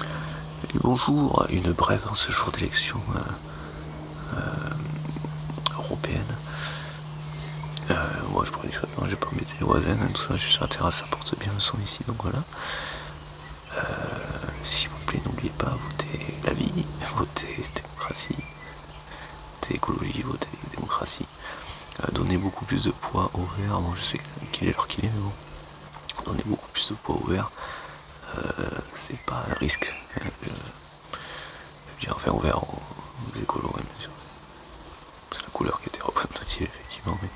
Et bonjour, une brève en ce jour d'élection européenne. Moi je prends discrètement, j'ai pas embêté les voisins, tout ça, je suis sur la terrasse, ça porte bien le son ici, donc voilà. S'il vous plaît, n'oubliez pas, votez la vie, votez démocratie, votez écologie, votez démocratie. Donnez beaucoup plus de poids au vert, bon je sais qu'il est l'heure qu'il est, mais bon. Donnez beaucoup plus de poids au vert, c'est pas un risque. Je dirais enfin au vert, aux écolos, ouais, bien sûr. C'est la couleur qui était représentative effectivement, mais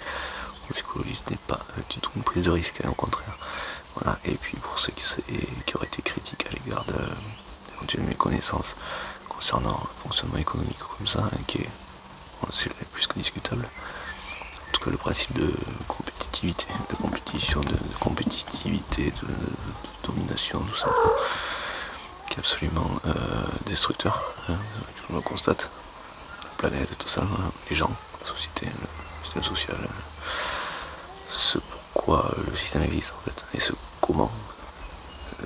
aux écologistes n'est pas du tout une prise de risque, hein, au contraire. Voilà. Et puis pour ceux qui auraient été critiques à l'égard d'éventuelles méconnaissances concernant le fonctionnement économique comme ça, hein, qui est, c'est plus que discutable. En tout cas, le principe de compétitivité, de compétition, de compétitivité, de domination, tout ça, qui est absolument destructeur, hein, on le constate. La planète, tout ça, les gens, la société, le système social, ce pourquoi le système existe en fait, et ce comment,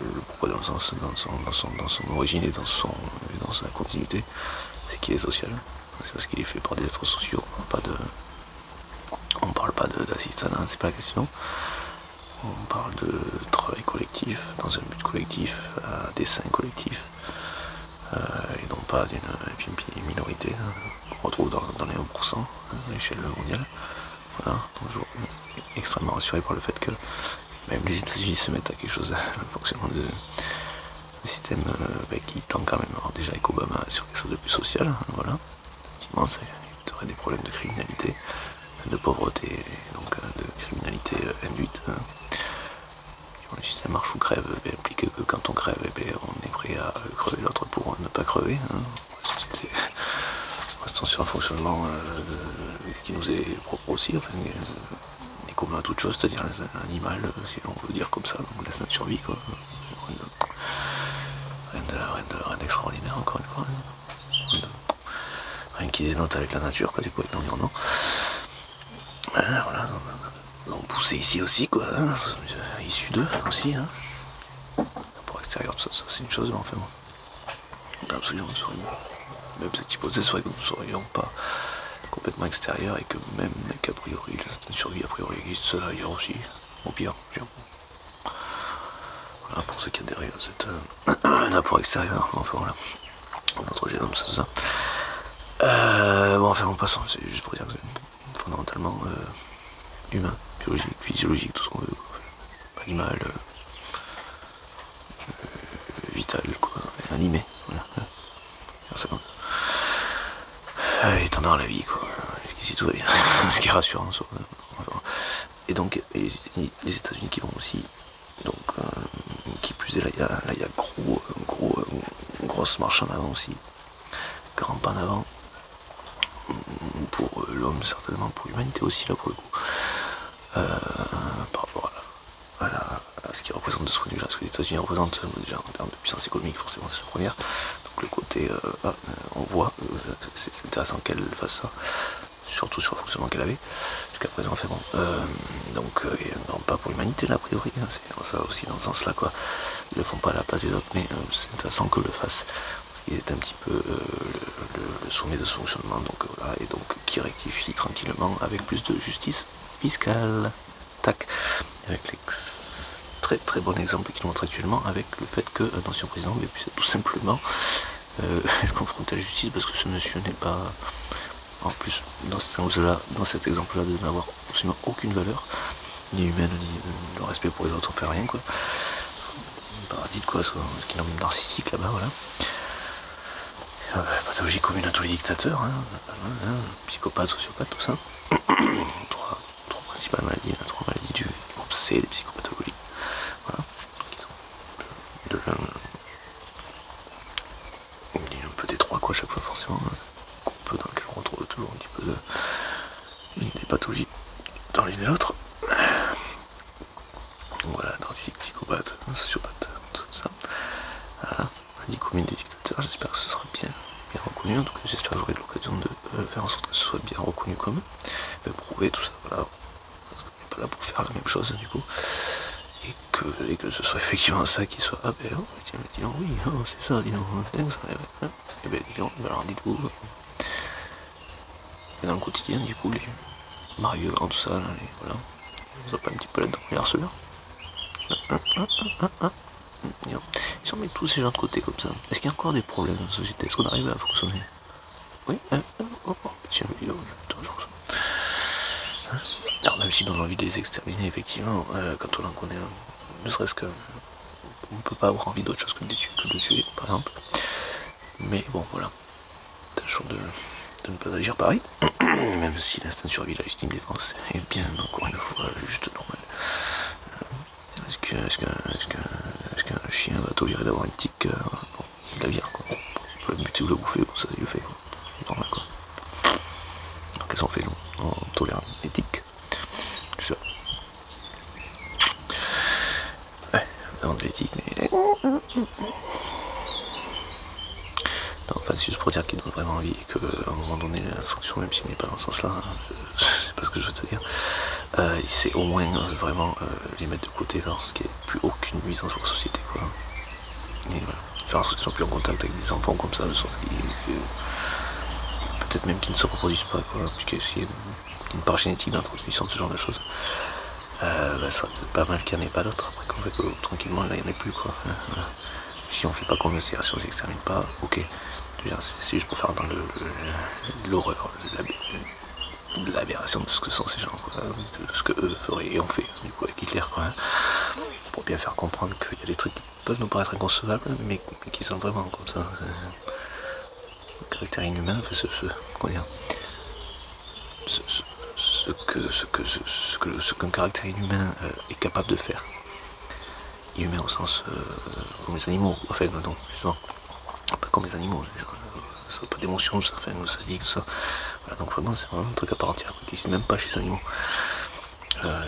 le pourquoi dans son origine et dans sa continuité, c'est qu'il est social. C'est parce qu'il est fait par des êtres sociaux. On parle pas d'assistanat, c'est pas la question. On parle de travail collectif, dans un but collectif, à dessein collectif, et non pas d'une minorité qu'on retrouve dans les 1% à l'échelle mondiale. Voilà, donc je suis extrêmement rassuré par le fait que même les États-Unis se mettent à quelque chose, un fonctionnement de système qui tend quand même, alors déjà avec Obama, sur quelque chose de plus social, voilà. Effectivement, ça éviterait des problèmes de criminalité, de pauvreté, donc de criminalité induite. Le système marche ou crève implique que quand on crève, on est prêt à crever l'autre pour ne pas crever. Restons sur un fonctionnement qui nous est propre aussi, enfin, est commun à toute chose, c'est-à-dire l'animal, si on veut dire comme ça, donc laisse notre survie, quoi. Rien d'extraordinaire, encore une fois. Rien qui dénote avec la nature, quoi, du coup, avec l'environnement. Voilà, donc poussé ici aussi, quoi, hein, issu d'eux aussi, hein. Pour extérieur, tout ça, c'est une chose, mais enfin bon. Absolument, même cette hypothèse serait que nous ne serions pas complètement extérieurs et que même qu'a priori l'instinct de survie a priori existe ailleurs aussi, au pire. Voilà, pour ceux qui adhèrent à cet un apport extérieur, enfin voilà, notre génome, c'est tout ça. Bon, enfin bon, passons, c'est juste pour dire que c'est fondamentalement humain, biologique, physiologique, tout ce qu'on veut, quoi. Animal, vital, quoi, animé, voilà. Étendant la vie, quoi. Jusqu'ici tout va bien, ce qui est rassurant. Enfin. Et donc les États-Unis qui vont aussi, donc qui plus est là, il y a grosse marche en avant aussi, grand pas en avant pour l'homme certainement, pour l'humanité aussi là pour le coup, par rapport à ce qu'ils représentent de ce point de vue-là, ce que les États-Unis représentent déjà en termes de puissance économique, forcément c'est la première. Donc le côté, on voit, c'est intéressant qu'elle fasse ça, surtout sur le fonctionnement qu'elle avait jusqu'à présent. Enfin bon, donc il y a un grand pas pour l'humanité là a priori, hein, c'est ça aussi dans ce sens-là quoi. Ils le font pas à la place des autres, mais c'est intéressant que le fasse. Qui est un petit peu le sommet de son fonctionnement, donc voilà, et donc qui rectifie tranquillement avec plus de justice fiscale. Tac, avec les très très bon exemple qu'il montre actuellement avec le fait qu'un ancien président puisse tout simplement être confronté à la justice parce que ce monsieur n'est pas, en plus dans cet exemple-là, de n'avoir absolument aucune valeur, ni humaine, ni de respect pour les autres, on fait rien quoi. Parasite quoi, ce qui est même narcissique là-bas, voilà. Pathologie commune à tous les dictateurs, hein, psychopathe, sociopathe, tout ça. trois principales maladies, trois maladies du groupe C des psychopathologies. Voilà. Donc, il y a un peu des trois quoi à chaque fois forcément. Un peu dans lequel on retrouve toujours un petit peu des pathologies dans l'une et l'autre. Voilà, narcissique, psychopathe, sociopathe, tout ça. Voilà. Maladie commune des dictateurs, j'espère que ce sera bien reconnu, en tout cas j'espère que j'aurai l'occasion de faire en sorte que ce soit bien reconnu comme prouver tout ça, voilà, parce qu'on n'est pas là pour faire la même chose du coup, et que ce soit effectivement ça qui soit, ah ben oh, tiens, dis donc, oui, oh, c'est ça, dis donc, c'est ça, et ben dis donc, alors dites-vous, dans le quotidien, du coup, les Mario, tout ça, là, voilà, ils ont pas un petit peu là-dedans, les harceleurs. Ils ont mis tous ces gens de côté comme ça. Est-ce qu'il y a encore des problèmes dans la société? Est-ce qu'on arrive à fonctionner? Oui, tiens, toujours ça. Alors même si on a envie de les exterminer, effectivement, quand on en connaît un, ne serait-ce que... On peut pas avoir envie d'autre chose que de les tuer, par exemple. Mais bon, voilà. Tâchons de ne pas agir pareil. Même si l'instinct de survie, la légitime défense est bien, encore une fois, juste normal. Est-ce qu'un chien va tolérer d'avoir une tique bon, il la vire, quoi. On peut le buter ou le bouffer, bon, ça il le fait, quoi. Normal, quoi. Alors qu'est-ce qu'on fait, nous? On tolère une tiques. Je sais pas. Ouais, on de l'éthique, mais... Non, enfin, c'est juste pour dire qu'ils donnent vraiment envie et qu'à un moment donné, la sanction, même si on n'est pas dans ce sens-là, je sais pas ce que je veux te dire, c'est au moins vraiment les mettre de côté dans ce qui est plus aucune nuisance pour la société, quoi. Et voilà. Faire en sorte qu'ils soient plus en contact avec des enfants comme ça, de sorte qu'ils peut-être même qu'ils ne se reproduisent pas, quoi, puisque s'il y a une part génétique d'introduction de ce genre de choses, ça serait peut-être pas mal qu'il n'y en ait pas d'autres, après qu'on fait que tranquillement, là il n'y en ait plus, quoi. Voilà. Si on fait pas comme le CR, si on s'extermine pas, ok. C'est juste pour faire dans l'horreur, l'aberration de ce que sont ces gens, quoi, de ce que eux feraient et ont fait, du coup, avec Hitler, quoi, hein, pour bien faire comprendre qu'il y a des trucs qui peuvent nous paraître inconcevables, mais qui sont vraiment comme ça. Le caractère inhumain, enfin, ce qu'un caractère inhumain est capable de faire. Inhumain au sens comme les animaux, enfin non, justement, pas comme les animaux, ça n'a pas d'émotion, ça, enfin, sadique, tout ça. Voilà, donc vraiment, c'est vraiment un truc à part entière, qui n'existe même pas chez les animaux.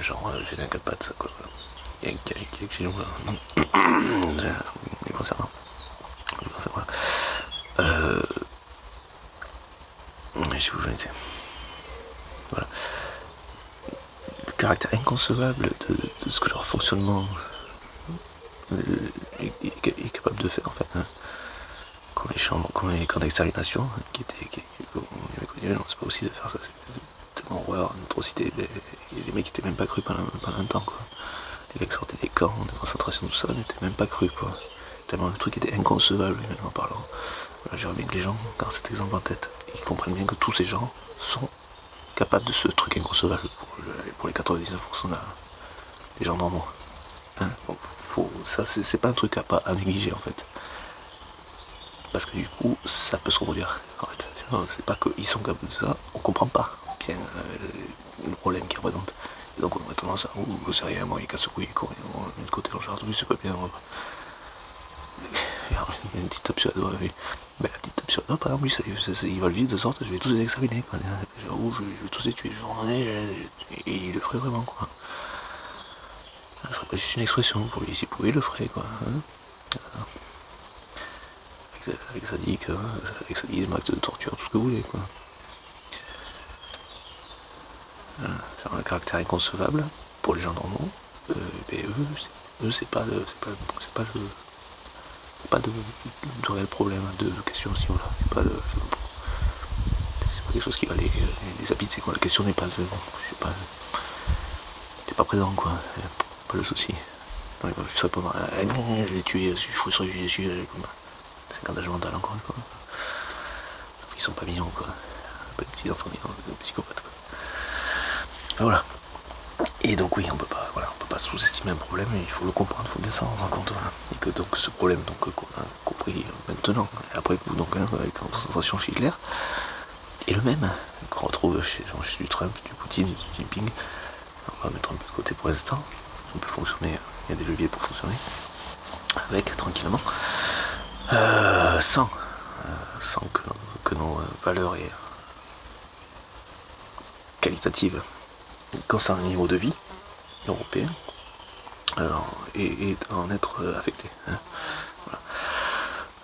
Genre, j'ai un 4 pattes, quoi. Il y a que chez nous, là, les concernant. Enfin, voilà. Je sais où j'en étais. Voilà. Le caractère inconcevable de ce que leur fonctionnement est capable de faire, en fait. Hein. Comme les camps d'extermination, on avait non, c'est pas aussi de faire ça, c'est tellement horreur, une atrocité. Les mecs étaient même pas crus pendant un temps, quoi. Les gars qui sortaient des camps de concentration, tout ça, n'étaient même pas crus, quoi. Tellement le truc était inconcevable, humainement parlant. Voilà, j'aimerais bien que les gens gardent cet exemple en tête, et qu'ils comprennent bien que tous ces gens sont capables de ce truc inconcevable pour les 99% des gens normaux. Hein, ça, c'est pas un truc à négliger, en fait. Parce que du coup, ça peut se reproduire. En fait, c'est pas qu'ils sont capables de ça, on comprend pas bien le problème qu'ils représentent. Et donc on aurait tendance à, c'est rien, moi il casse couille, on met de côté le genre, c'est pas bien. Il y a une petite tape sur la doigt, la petite tape sur la doigt, par exemple, il va le vivre de sorte, je vais tous les examiner, quoi. Genre, je vais tous les tuer, genre, et il le ferait vraiment, quoi. Ça serait pas juste une expression pour lui, s'il pouvait, il le ferait, quoi. Hein, avec sadisme, acte de torture, tout ce que vous voulez, quoi. Voilà. C'est un caractère inconcevable pour les gens normaux. Eux, c'est pas de réel problème, de question à ce niveau-là. C'est pas quelque chose qui va les habiter, quoi. La question n'est pas t'es pas présent, quoi. Pas le souci. Non, il va juste répondre à je l'ai tué, je suis tué, comme c'est un gardage mental, encore une fois. Ils sont pas mignons, quoi. Pas des petits enfants mignons, des psychopathes, quoi. Voilà. Et donc oui, on peut pas sous-estimer un problème, il faut le comprendre, il faut bien s'en rendre compte. Voilà. Et que donc ce problème qu'on a compris maintenant, après coup, donc avec la concentration chez Hitler, est le même qu'on retrouve chez du Trump, du Poutine, du Jinping. On va mettre un peu de côté pour l'instant. On peut fonctionner, il y a des leviers pour fonctionner avec tranquillement, sans que nos valeurs qualitatives concernant le niveau de vie européen et en être affecté. Hein.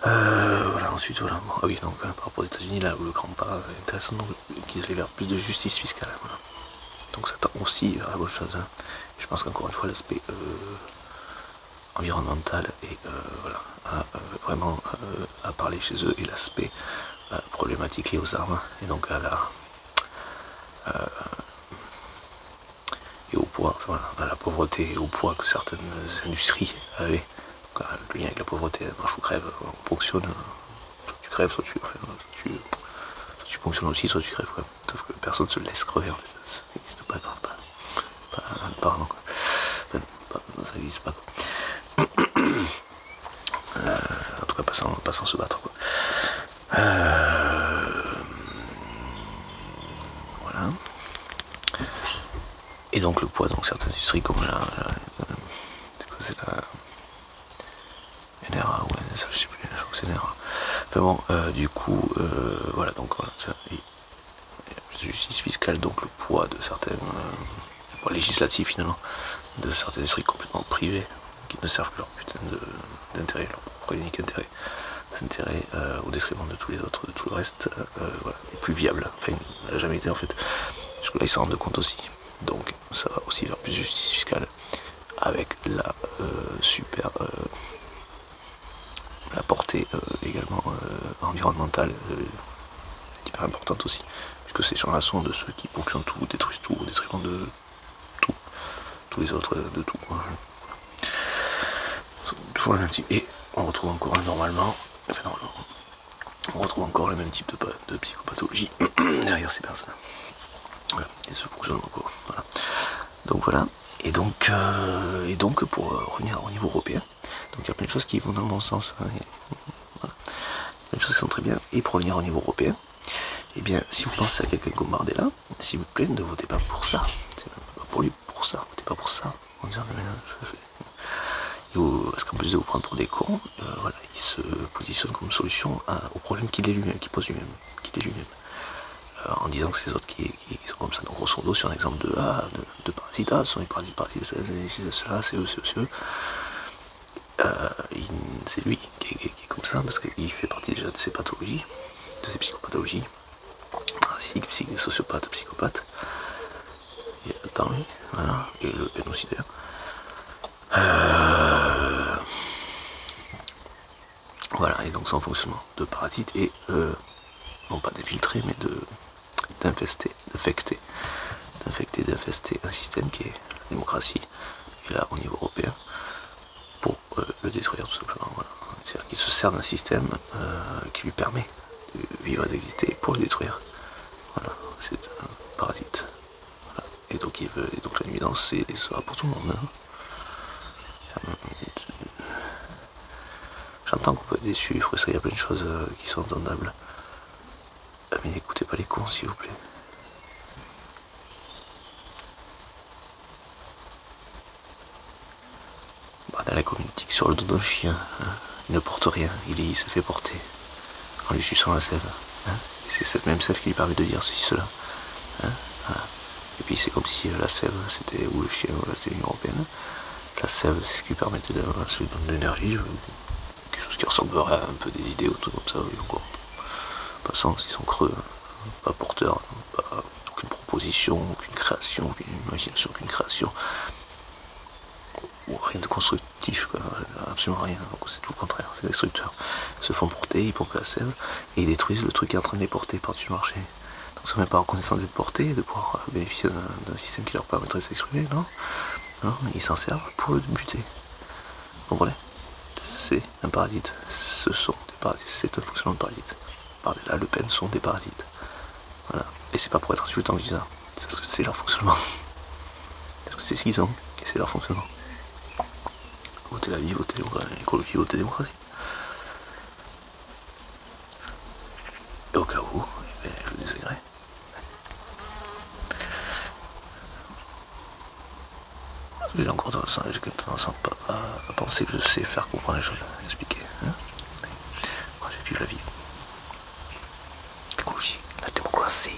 Voilà, ensuite, voilà. Bon, ah oui, donc par rapport aux États-Unis, là où le grand pas intéressant, donc qu'ils allaient vers plus de justice fiscale. Voilà. Donc ça tend aussi vers la bonne chose. Hein. Je pense qu'encore une fois, l'aspect environnementale et voilà, vraiment à parler chez eux et l'aspect problématique lié aux armes et donc à la et au poids, enfin, voilà, à la pauvreté et au poids que certaines industries avaient. Donc, le lien avec la pauvreté, marche ou crève, on fonctionne, soit tu crèves, soit tu fonctionnes aussi, soit tu crèves quoi. Sauf que personne ne se laisse crever en fait, ça n'existe pas, apparemment quoi. Enfin, ça n'existe pas quoi. En tout cas pas sans se battre quoi. Voilà. Et donc le poids, donc certaines industries comme c'est la NRA ou NSA, je sais plus, je crois que c'est NRA. Enfin bon, du coup, voilà, donc voilà, ça, justice fiscale, donc le poids de certaines, poids législatif finalement, de certaines industries complètement privées, qui ne servent que leur putain d'intérêt, leur propre unique intérêt, au détriment de tous les autres, de tout le reste, voilà, plus viable, enfin, il n'a jamais été en fait. Jusque là, ils s'en rendent compte aussi. Donc, ça va aussi vers plus de justice fiscale, avec la la portée également environnementale, hyper importante aussi, puisque ces gens-là sont de ceux qui ponctionnent tout, détruisent tout, au détriment de tout, tous les autres, de tout. Voilà. Toujours le même type. Et on retrouve encore normalement, on retrouve encore le même type de psychopathologie derrière ces personnes. Voilà, et ce fonctionnement quoi. Voilà. Donc voilà. Et donc pour revenir au niveau européen, donc il y a plein de choses qui vont dans le bon sens. Hein, voilà. Plein de choses qui sont très bien. Et pour revenir au niveau européen, eh bien si vous pensez à quelqu'un comme Bardella, s'il vous plaît, ne votez pas pour ça. C'est pas pour lui, pour ça. Votez pas pour ça. En disant, parce qu'en plus de vous prendre pour des cons, voilà, il se positionne comme solution au problème qu'il est lui-même, qu'il pose lui-même, qu'il est lui-même. En disant que c'est les autres qui sont comme ça. Donc grosso modo sur un exemple de parasites, ce sont les parasites, ceux-là, c'est eux. C'est lui qui est comme ça parce qu'il fait partie déjà de ces pathologies, de ces psychopathologies, sociopathe, psychopathe. Et attends lui, voilà, et le pénocidaire. Voilà, et donc son fonctionnement de parasite est non pas d'infiltrer, mais d'infecter un système qui est la démocratie, et là au niveau européen, pour le détruire tout simplement. Voilà. C'est-à-dire qu'il se sert d'un système qui lui permet de vivre et d'exister pour le détruire. Voilà, c'est un parasite. Voilà. Et donc la nuisance sera pour tout le monde. Hein. J'entends qu'on peut être déçu, frustré, il y a plein de choses qui sont entendables. Mais n'écoutez pas les cons, s'il vous plaît. Bardella comme une tique sur le dos d'un chien. Hein. Il ne porte rien, il se fait porter en lui suçant la sève. Hein. Et c'est cette même sève qui lui permet de dire ceci, cela. Hein. Voilà. Et puis c'est comme si la sève, c'était, ou le chien, voilà, c'était l'Union Européenne. La sève, c'est ce qui lui permettait de donner de l'énergie. Quelque chose qui ressemblerait à un peu des idées ou tout comme ça, oui, encore. Passant, parce qu'ils sont creux, pas porteurs, pas aucune proposition, aucune création, aucune imagination, aucune création, ou rien de constructif, quoi. Absolument rien, donc c'est tout le contraire, c'est destructeur. Ils se font porter, ils pompent la sève, et ils détruisent le truc qui est en train de les porter par-dessus le marché. Donc ça ne met pas reconnaissance d'être portés, de pouvoir bénéficier d'un système qui leur permettrait de s'exprimer, non, ils s'en servent pour le buter. Vous comprenez? C'est un parasite, ce sont des parasites, c'est un fonctionnement de parasite. Bardella, Le Pen sont des parasites. Voilà. Et c'est pas pour être insultant que je dis ça, c'est parce que c'est leur fonctionnement. Parce que c'est ce qu'ils ont, et c'est leur fonctionnement. Votez la vie, votez l'écologie, votez la démocratie. Et au cas où, eh bien, je vous désignerai. J'ai encore tendance à penser que je sais faire comprendre les choses, expliquer. Hein. Moi, j'ai vécu la vie. L'écologie, la démocratie.